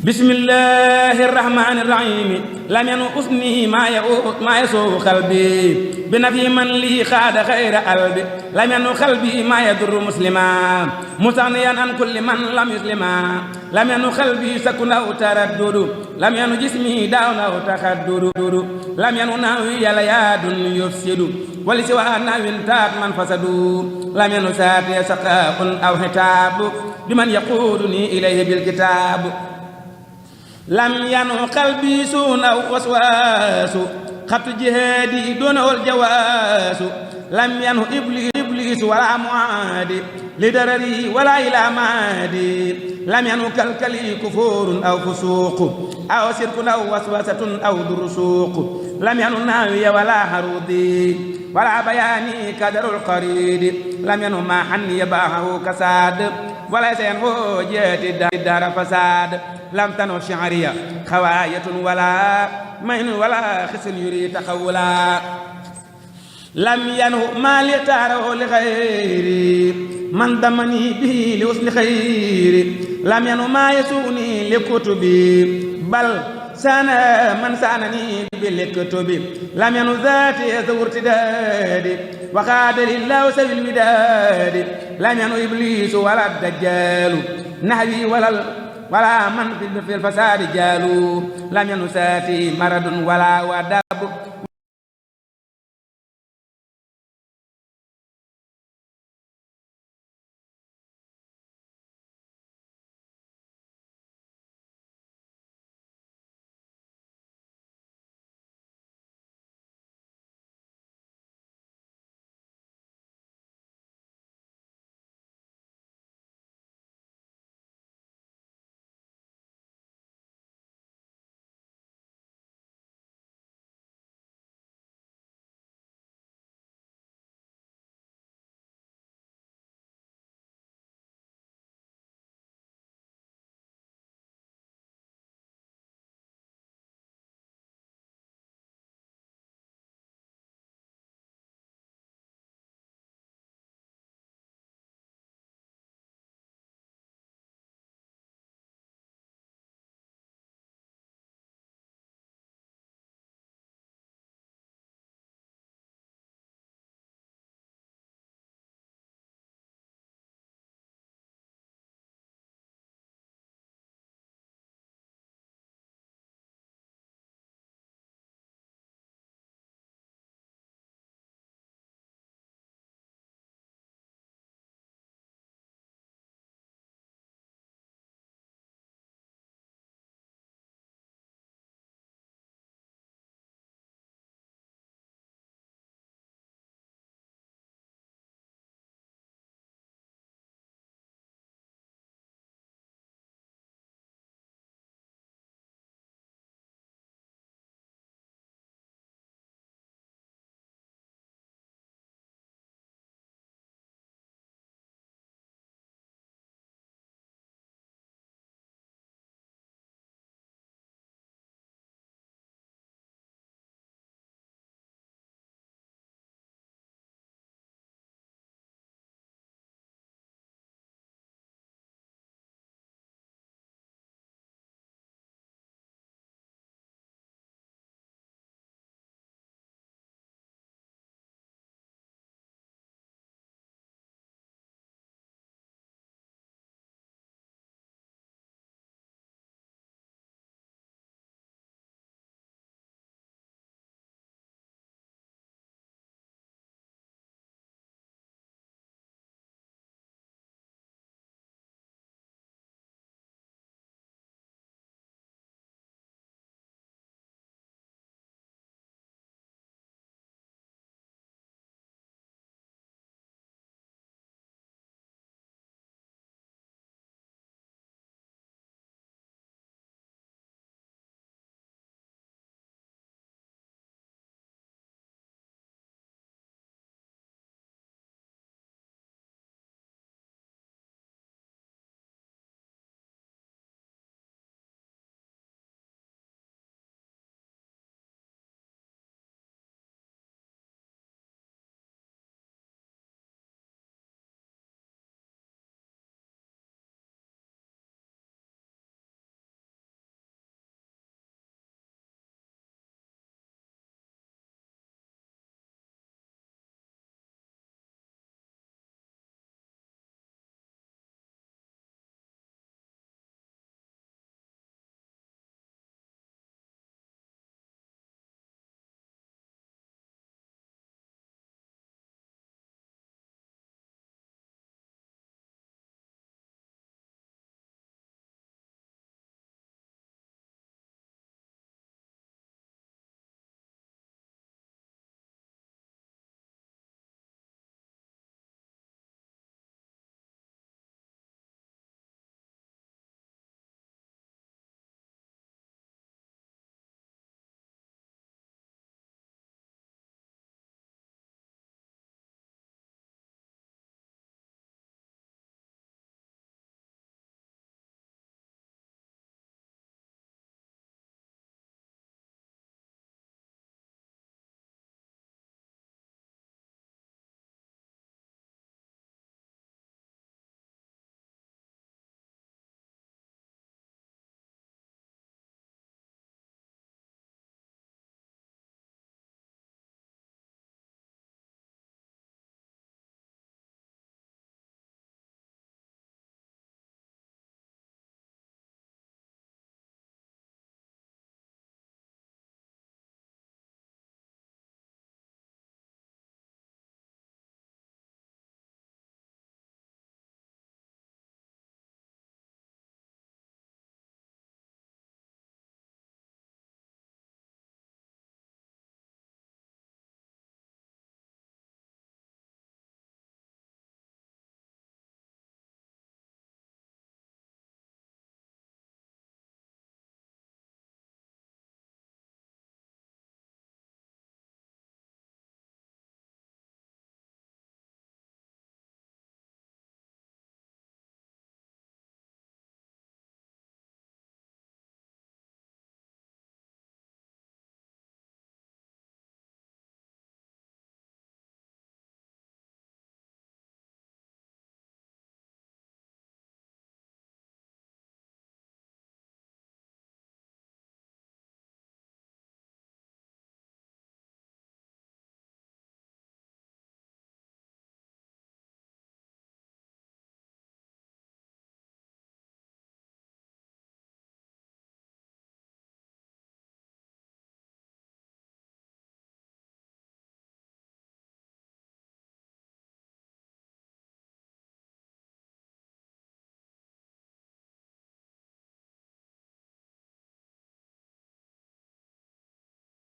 بسم الله الرحمن الرحيم لم ينقصني ما يسوء قلبي بنفي من لي خاد خير قلبي لم ينق قلبي ما يضر مسلما مستغنيا عن كل من لم يسلما لم ينق قلبي سكن أو تردد لم ينق جسمي داون أو تخدد لم ينق ناوي لياد يفسد ولسوى ناوي تات من فسدوا لم ينق ساتي سقاء أو حتاب بمن يقودني إليه بالكتاب لم ينو قلبي سون أو وسواس خط جهادي دونه الجواس لم ينو إبليس ولا معادي لدرري ولا إلى مادي لم ينو كالكلي كفور أو فسوق أو سرك أو وسوسة أو درسوق لم ينو ناوي ولا حرودي ولا بياني كدر القريد لم ينو ما حني يباعه كساد ولا سينهو جيت الدار فساد لم تنو شعرية خواية ولا مين ولا خسن يريد تخولا لم ينه ما لتاره لغيري من ضمني به لوصل خيري لم ينه ما يسوني لكتبي بل سانا من سانني بالكتب لم ينه ذاتي ذو ارتداد وقادر الله سوي الوداد لم ينه إبليس ولا الدجال نهبي ولا من في الفساد جالوا لم ينه ساتي مرض ولا وداب